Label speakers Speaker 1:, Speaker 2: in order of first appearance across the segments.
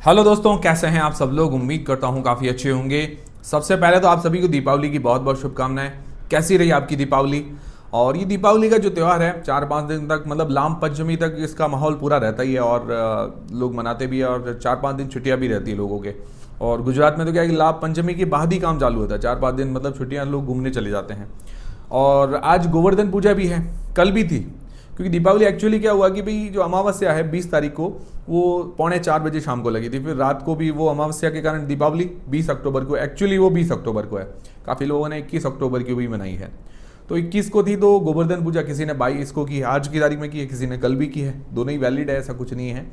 Speaker 1: Hello दोस्तों, कैसे हैं आप सब लोग। उम्मीद करता हूं काफ़ी अच्छे होंगे। सबसे पहले तो आप सभी को दीपावली की बहुत बहुत शुभकामनाएं। कैसी रही आपकी दीपावली। और ये दीपावली का जो त्यौहार है 4-5 दिन तक, मतलब लाम पंचमी तक इसका माहौल पूरा रहता ही है और लोग मनाते भी है और 4-5 दिन छुट्टियां भी रहती है लोगों के। और गुजरात में तो क्या है कि लाभ पंचमी के बाद ही काम चालू होता है, 4-5 दिन मतलब छुट्टियां, लोग घूमने चले जाते हैं। और आज गोवर्धन पूजा भी है, कल भी थी। क्योंकि दीपावली एक्चुअली क्या हुआ कि भाई जो अमावस्या है 20 तारीख को, वो 3:45 शाम को लगी थी। फिर रात को भी वो अमावस्या के कारण दीपावली 20 अक्टूबर को, एक्चुअली वो 20 अक्टूबर को है। काफ़ी लोगों ने 21 अक्टूबर की भी मनाई है। तो 21 को थी तो गोवर्धन पूजा किसी ने 22 को की, आज की तारीख में की है, किसी ने कल भी की है। दोनों ही वैलिड है, ऐसा कुछ नहीं है।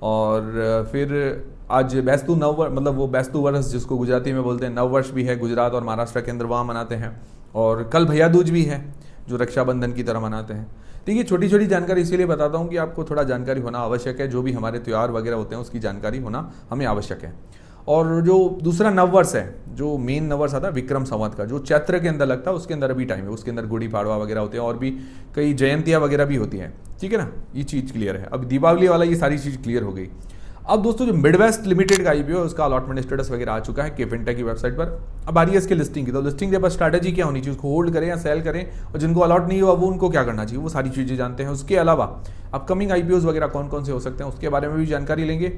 Speaker 1: और फिर आज बैस्तु नव, मतलब वो बैस्तु वर्ष जिसको गुजराती में बोलते हैं, नव वर्ष भी है। गुजरात और महाराष्ट्र के अंदर वहाँ मनाते हैं। और कल भैया दूज भी है जो रक्षाबंधन की तरह मनाते हैं। देखिए, छोटी छोटी जानकारी इसीलिए बताता हूँ कि आपको थोड़ा जानकारी होना आवश्यक है। जो भी हमारे त्यौहार वगैरह होते हैं उसकी जानकारी होना हमें आवश्यक है। और जो दूसरा नववर्ष है, जो मेन नववर्ष आता है विक्रम संवत का, जो चैत्र के अंदर लगता है, उसके अंदर अभी टाइम है। उसके अंदर गुड़ी पाड़वा वगैरह होते हैं और भी कई जयंतियाँ वगैरह भी होती हैं। ठीक है ना, ये चीज़ क्लियर है। अब दीपावली वाला ये सारी चीज़ क्लियर हो गई। अब दोस्तों, जो मिडवेस्ट लिमिटेड का आईपीओ है उसका अलॉटमेंट स्टेटस वगैरह आ चुका है केफिनटेक की वेबसाइट पर। अब आ रही है इसकी लिस्टिंग की। तो लिस्टिंग के बाद स्ट्रैटेजी क्या होनी चाहिए, उसको होल्ड करें या सेल करें, और जिनको अलॉट नहीं हुआ वो उनको क्या करना चाहिए, वो सारी चीज़ें जानते हैं। उसके अलावा अपकमिंग आईपीओज वगैरह कौन कौन से हो सकते हैं उसके बारे में भी जानकारी लेंगे।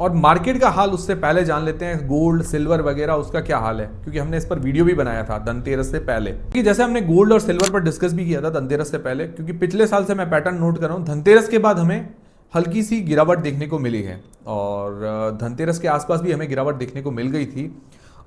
Speaker 1: और मार्केट का हाल उससे पहले जान लेते हैं, गोल्ड सिल्वर वगैरह उसका क्या हाल है, क्योंकि हमने इस पर वीडियो भी बनाया था धनतेरस से पहले। कि जैसे हमने गोल्ड और सिल्वर पर डिस्कस भी किया था धनतेरस से पहले, क्योंकि पिछले साल से मैं पैटर्न नोट कर रहा हूँ, धनतेरस के बाद हमें हल्की सी गिरावट देखने को मिली है। और धनतेरस के आसपास भी हमें गिरावट देखने को मिल गई थी।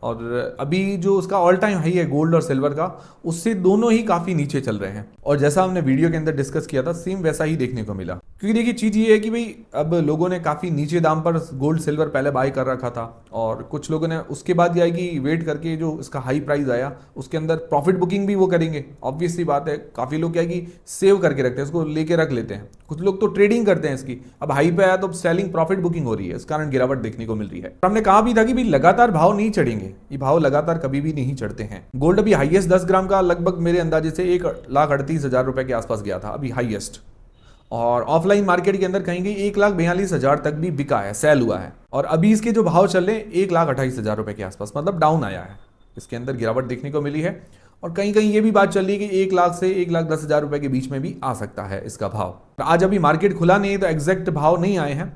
Speaker 1: और अभी जो उसका ऑल टाइम हाई है गोल्ड और सिल्वर का, उससे दोनों ही काफ़ी नीचे चल रहे हैं। और जैसा हमने वीडियो के अंदर डिस्कस किया था, सेम वैसा ही देखने को मिला। क्योंकि देखिए, चीज़ ये है कि भाई अब लोगों ने काफ़ी नीचे दाम पर गोल्ड सिल्वर पहले बाय कर रखा था, और कुछ लोगों ने उसके बाद क्या है कि वेट करके जो इसका हाई प्राइस आया उसके अंदर प्रॉफिट बुकिंग भी वो करेंगे। ऑब्वियस सी बात है, काफ़ी लोग क्या है कि सेव करके रखते हैं, इसको लेके रख लेते हैं। कुछ लोग तो ट्रेडिंग करते हैं इसकी। अब हाई पे आया तो सेलिंग प्रॉफिट बुकिंग हो रही है, इस कारण गिरावट देखने को मिल रही है। हमने कहा भी था कि भाई लगातार भाव नहीं चढ़ेंगे, ये भाव लगातार कभी भी नहीं चढ़ते हैं। गोल्ड अभी हाईएस्ट 10 ग्राम का लगभग मेरे अंदाजे से 1,38,000 रुपए के आसपास गया था अभी हाईएस्ट। और ऑफलाइन मार्केट के अंदर कहीं 1,42,000 तक भी बिका है, सेल हुआ है। और अभी इसके जो भाव चल रहे हैं 1,28,000 रुपए के आसपास, मतलब डाउन आया है, इसके अंदर गिरावट देखने को मिली है। और कहीं कहीं ये भी बात चल रही है कि 1 लाख से 1,10,000 रुपए के बीच में भी आ सकता है इसका भाव। आज अभी मार्केट खुला नहीं है तो एग्जैक्ट भाव नहीं आए हैं।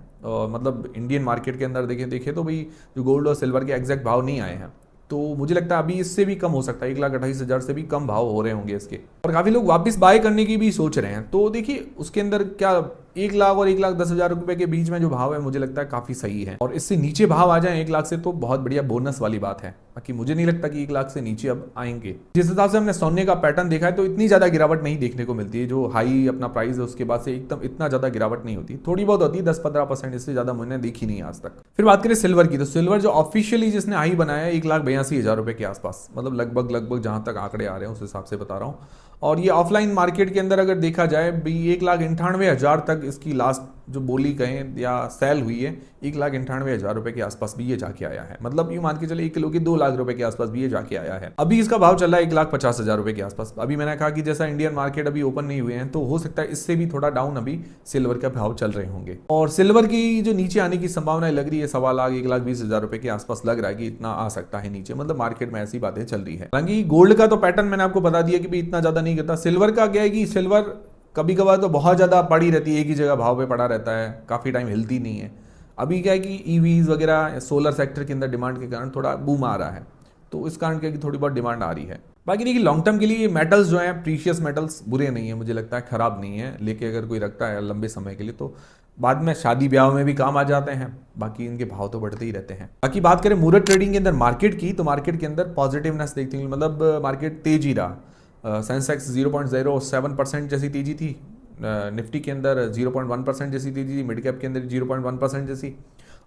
Speaker 1: मतलब इंडियन मार्केट के अंदर देखें तो भाई जो गोल्ड और सिल्वर के एग्जैक्ट भाव नहीं आए हैं। तो मुझे लगता है अभी इससे भी कम हो सकता है, 1,28,000 से भी कम भाव हो रहे होंगे इसके। और काफ़ी लोग वापस बाय करने की भी सोच रहे हैं। तो देखिए, उसके अंदर क्या 1 लाख और 1,10,000 रुपए के बीच में जो भाव है मुझे लगता है काफ़ी सही है। और इससे नीचे भाव आ जाए 1 लाख से तो बहुत बढ़िया बोनस वाली बात है। बाकी मुझे नहीं लगता कि 1 लाख से नीचे अब आएंगे। जिस हिसाब से हमने सोने का पैटर्न देखा है तो इतनी ज़्यादा गिरावट नहीं देखने को मिलती है। जो हाई अपना प्राइस है उसके बाद से एकदम इतना ज़्यादा गिरावट नहीं होती, थोड़ी बहुत होती है 10-15%, इससे ज़्यादा मैंने देखी नहीं आज तक। फिर बात करें सिल्वर की, तो सिल्वर जो ऑफिशियली जिसने हाई बनाया है 1,82,000 रुपए के आसपास, मतलब लगभग जहाँ तक आंकड़े आ रहे हैं उस हिसाब से बता रहा हूँ। और ये ऑफलाइन मार्केट के अंदर अगर देखा जाए भी 1,98,000 तक इसकी लास्ट जो बोली कहें या सेल हुई है, 1,98,000 रुपए के आसपास भी ये जाके आया है। मतलब यूं मान के चले 1 किलो की 2 लाख रुपए के आसपास भी ये जाके आया है। अभी इसका भाव चल रहा है 1,50,000 रुपए के आसपास। अभी मैंने कहा कि जैसा इंडियन मार्केट अभी ओपन नहीं हुए हैं तो हो सकता है इससे भी थोड़ा डाउन अभी सिल्वर का भाव चल रहे होंगे। और सिल्वर की जो नीचे आने की संभावना लग रही है 1.25 लाख 1,20,000 रुपए के आसपास लग रहा है कि इतना आ सकता है नीचे। मतलब मार्केट में ऐसी बातें चल रही है। हालांकि गोल्ड का तो पैटर्न मैंने आपको बता दिया कि भी इतना ज्यादा नहीं करता। सिल्वर का क्या है कि सिल्वर कभी कभार तो बहुत ज़्यादा पड़ी रहती है, एक ही जगह भाव पे पड़ा रहता है, काफ़ी टाइम हिलती नहीं है। अभी क्या है कि ईवीज वगैरह सोलर सेक्टर के अंदर डिमांड के कारण थोड़ा बूम आ रहा है, तो इस कारण क्या है कि थोड़ी बहुत डिमांड आ रही है। बाकी देखिए, लॉन्ग टर्म के लिए मेटल्स जो हैं, प्रीशियस मेटल्स बुरे नहीं है, मुझे लगता है ख़राब नहीं है। लेके अगर कोई रखता है लंबे समय के लिए तो बाद में शादी ब्याह में भी काम आ जाते हैं। बाकी इनके भाव तो बढ़ते ही रहते हैं। बाकी बात करें मुहूर्त ट्रेडिंग के अंदर मार्केट की, तो मार्केट के अंदर पॉजिटिवनेस देखते हैं, मतलब मार्केट तेज ही रहा। सेंसेक्स 0.07% जैसी तेजी थी, निफ्टी के अंदर 0.1% जैसी तेजी थी, मिड कैप के अंदर 0.1% जैसी,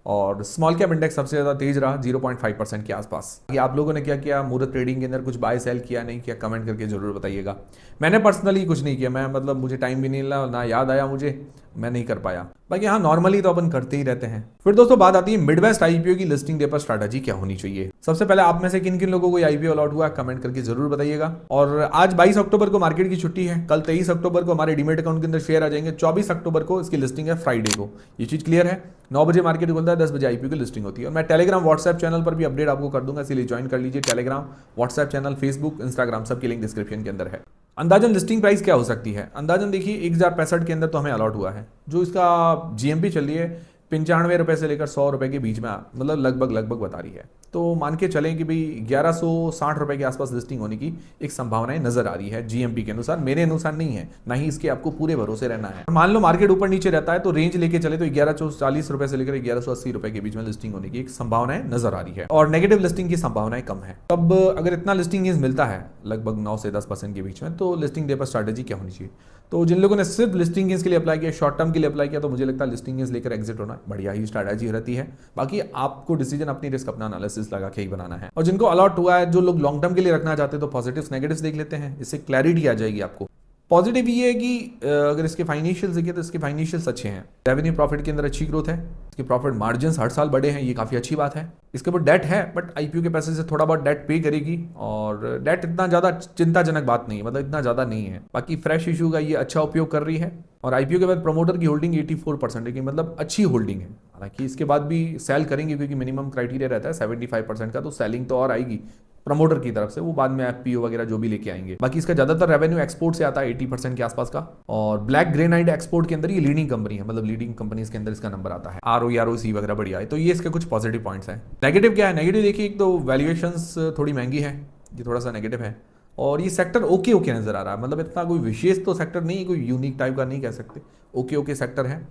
Speaker 1: और स्मॉल कैप इंडेक्स सबसे ज़्यादा तेज रहा 0.5% के आसपास। ये आप लोगों ने क्या किया मुहूर्त ट्रेडिंग के अंदर, कुछ बाय सेल किया नहीं किया, कमेंट करके जरूर बताइएगा। मैंने पर्सनली कुछ नहीं किया, मैं मतलब मुझे टाइम भी नहीं मिला, ना याद आया मुझे, मैं नहीं कर पाया। बाकी हाँ, नॉर्मली तो अपन करते ही रहते हैं। फिर दोस्तों बात आती है मिडवेस्ट आईपीओ की लिस्टिंग डे पर स्ट्रैटेजी क्या होनी चाहिए। सबसे पहले आप में से किन किन लोगों को आईपीओ अलॉट हुआ कमेंट करके जरूर बताइएगा। और आज 22 अक्टूबर को मार्केट की छुट्टी है, कल 23 अक्टूबर को हमारे डीमेट अकाउंट के अंदर शेयर आ जाएंगे, 24 अक्टूबर को इसकी लिस्टिंग है फ्राइडे को। ये चीज क्लियर है। 9 बजे मार्केट खुलता है, 10 बजे आईपीओ की लिस्टिंग होती है। और मैं टेलीग्राम व्हाट्सएप चैनल पर भी अपडेट आपको कर दूंगा, इसलिए ज्वाइन कर लीजिए। Telegram, WhatsApp channel, Facebook, Instagram, सबकी लिंक डिस्क्रिप्शन के अंदर है। अंदाजन लिस्टिंग प्राइस क्या हो सकती है? अंदाजन देखिए 1065 के अंदर तो हमें अलॉट हुआ है। जो इसका जीएमपी चल रही है 95 रुपए से लेकर 100 रुपए के बीच में, मतलब लगभग बता रही है। तो मान के चलें कि भाई 1160 रुपए के आसपास लिस्टिंग होने की एक संभावनाएं नजर आ रही है जीएमपी के अनुसार, मेरे अनुसार नहीं है, ना ही इसके आपको पूरे भरोसे रहना है। मान लो मार्केट ऊपर नीचे रहता है तो रेंज लेके चले तो 1140 रुपए से लेकर 1180 रुपए के बीच में लिस्टिंग होने की एक संभावनाएं नजर आ रही है, और नेगेटिव लिस्टिंग की संभावनाएं कम है। तब अगर इतना लिस्टिंग मिलता है लगभग 9 से 10% के बीच में, तो लिस्टिंग डे पर स्ट्रैटेजी क्या होनी चाहिए? तो जिन लोगों ने सिर्फ लिस्टिंग के लिए अप्लाई किया, शॉर्ट टर्म के लिए अप्लाई किया, तो मुझे लगता है लिस्टिंग लेकर एग्जिट होना बढ़िया ही स्ट्रैटेजी रहती है। बाकी आपको डिसीजन अपनी रिस्क, अपना एनालिसिस लगा के ही बनाना है। और जिनको अलॉट हुआ है, जो लोग लॉन्ग टर्म के लिए रखना चाहते हैं, तो पॉजिटिव्स नेगेटिव्स देख लेते हैं, इससे क्लैरिटी आ जाएगी आपको। पॉजिटिव ये है कि अगर इसके फाइनेंशियल्स देखें तो इसके फाइनेंशियल्स अच्छे हैं, रेवेन्यू प्रॉफिट के अंदर अच्छी ग्रोथ है, इसके प्रॉफिट मार्जिन्स हर साल बढ़े हैं, ये काफी अच्छी बात है। इसके ऊपर डेट है, बट आईपीओ के पैसे से थोड़ा बहुत डेट पे करेगी, और डेट इतना ज्यादा चिंताजनक बात नहीं है, मतलब इतना ज्यादा नहीं है। बाकी फ्रेश इशू का ये अच्छा उपयोग कर रही है। और आईपीओ के बाद प्रमोटर की होल्डिंग 84% है, मतलब अच्छी होल्डिंग है। हालांकि इसके बाद भी सेल करेंगे, क्योंकि मिनिमम क्राइटेरिया रहता है 75% का, तो सेलिंग तो और आएगी प्रमोटर की तरफ से, वो बाद में एफपीओ वगैरह जो भी लेके आएंगे। बाकी इसका ज्यादातर रेवेन्यू एक्सपोर्ट से आता है 80% के आसपास का, और ब्लैक ग्रेनाइट एक्सपोर्ट के अंदर ये लीडिंग कंपनी है, मतलब लीडिंग कंपनीज के अंदर इसका नंबर आता है। आरओसी वगैरह बढ़िया है, तो ये इसके कुछ पॉजिटिव पॉइंट्स हैं। नेगेटिव क्या है? नेगेटिव देखिए, एक तो वैल्यूएशंस थोड़ी महंगी है, ये थोड़ा सा नेगेटिव है। और ये सेक्टर ओके नजर आ रहा है, मतलब इतना कोई विशेष तो सेक्टर नहीं, कोई यूनिक टाइप का नहीं कह सकते, ओके सेक्टर है।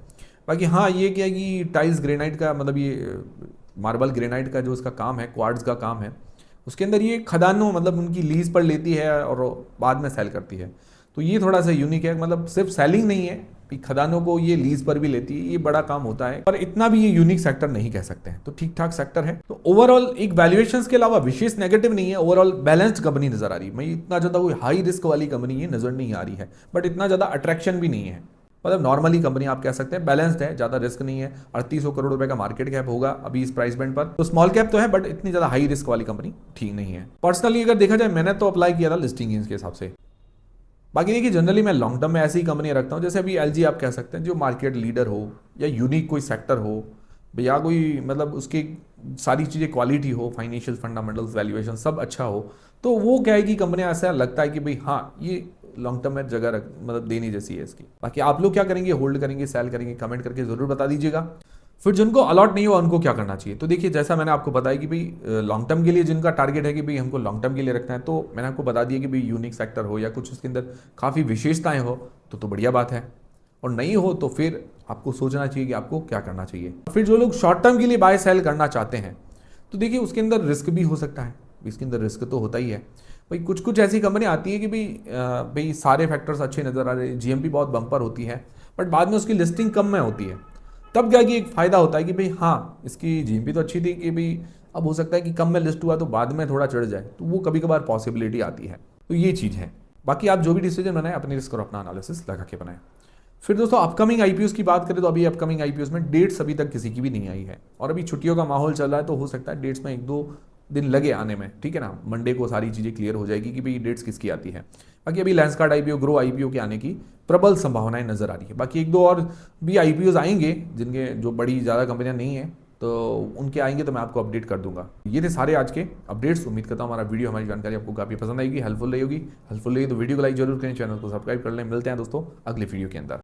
Speaker 1: बाकी हाँ, ये क्या है कि टाइल्स ग्रेनाइट का, मतलब ये मार्बल ग्रेनाइट का जो इसका काम है, क्वार्ट्ज का काम है, उसके अंदर ये खदानों, मतलब उनकी लीज पर लेती है और बाद में सेल करती है। तो ये थोड़ा सा यूनिक है, मतलब सिर्फ सेलिंग नहीं है, खदानों को ये लीज पर भी लेती है, ये बड़ा काम होता है। पर इतना भी ये यूनिक सेक्टर नहीं कह सकते हैं, तो ठीक ठाक सेक्टर है। तो ओवरऑल एक वैल्यूएशंस के अलावा विशेष नेगेटिव नहीं है, ओवरऑल बैलेंस्ड कंपनी नजर आ रही है। मैं इतना ज्यादा कोई हाई रिस्क वाली कंपनी ये नजर नहीं आ रही है, बट इतना ज्यादा अट्रैक्शन भी नहीं है, मतलब नॉर्मली कंपनी आप कह सकते हैं, बैलेंस्ड है, ज्यादा रिस्क नहीं है। 3800 करोड़ रुपए का मार्केट कैप होगा अभी इस प्राइस बैंड पर, तो स्मॉल कैप तो है, बट इतनी ज्यादा हाई रिस्क वाली कंपनी ठीक नहीं है। पर्सनली अगर देखा जाए, मैंने तो अप्लाई किया था लिस्टिंग के हिसाब से। बाकी देखिए, जनरली मैं लॉन्ग टर्म में ऐसी कंपनी रखता हूँ, जैसे अभी एलजी आप कह सकते हैं, जो मार्केट लीडर हो, या यूनिक कोई सेक्टर हो, या कोई मतलब उसकी सारी चीज़ें क्वालिटी हो, फाइनेंशियल फंडामेंटल्स, वैल्यूएशन सब अच्छा हो, तो वो क्या है कि कंपनी ऐसा लगता है कि भाई हाँ, ये लॉन्ग टर्म में जगह मतलब देने जैसी है इसकी। बाकी आप लोग क्या करेंगे, होल्ड करेंगे, सेल करेंगे, कमेंट करके जरूर बता दीजिएगा। फिर जिनको अलॉट नहीं हुआ उनको क्या करना चाहिए? तो देखिए, जैसा मैंने आपको बताया कि भाई लॉन्ग टर्म के लिए जिनका टारगेट है कि भाई हमको लॉन्ग टर्म के लिए रखना है, तो मैंने आपको बता दिया कि भाई यूनिक सेक्टर हो या कुछ उसके अंदर काफ़ी विशेषताएं हो, तो बढ़िया बात है। और नहीं हो तो फिर आपको सोचना चाहिए कि आपको क्या करना चाहिए। फिर जो लोग शॉर्ट टर्म के लिए बाय सेल करना चाहते हैं, तो देखिए उसके अंदर रिस्क भी हो सकता है, इसके अंदर रिस्क तो होता ही है भाई। कुछ ऐसी कंपनी आती है कि भाई सारे फैक्टर्स अच्छे नजर आ रहे हैं, जीएमपी बहुत बम्पर होती है, बट बाद में उसकी लिस्टिंग कम में होती है। तब क्या कि एक फायदा होता है कि भाई हाँ, इसकी जीएमपी तो अच्छी थी कि भाई अब हो सकता है कि कम में लिस्ट हुआ तो बाद में थोड़ा चढ़ जाए, तो वो कभी कभार पॉसिबिलिटी आती है। तो ये चीज़ है। बाकी आप जो भी डिसीजन बनाए, अपने रिस्क और अपना एनालिसिस लगा के बनाए। फिर दोस्तों अपकमिंग आईपीओस की बात करें, तो अभी अपकमिंग आईपीओस में डेट्स अभी तक किसी की भी नहीं आई है, और अभी छुट्टियों का माहौल चल रहा है, तो हो सकता है डेट्स में 1-2 दिन लगे आने में, ठीक है ना। मंडे को सारी चीज़ें क्लियर हो जाएगी कि भाई डेट्स किसकी आती है। बाकी अभी लेंसकार्ट आईपीओ, ग्रो आईपीओ के आने की प्रबल संभावनाएं नजर आ रही है। बाकी 1-2 और भी आईपीओज आएंगे, जिनके जो बड़ी ज़्यादा कंपनियां नहीं है, तो उनके आएंगे तो मैं आपको अपडेट कर दूंगा। ये थे सारे आज के अपडेट्स। उम्मीद करता हूँ हमारा वीडियो, हमारी जानकारी आपको काफ़ी पसंद आएगी, हेल्पफुल रही होगी। हेल्पफुल रही तो वीडियो को लाइक जरूर करें, चैनल को सब्सक्राइब कर लें। मिलते हैं दोस्तों अगले वीडियो के अंदर।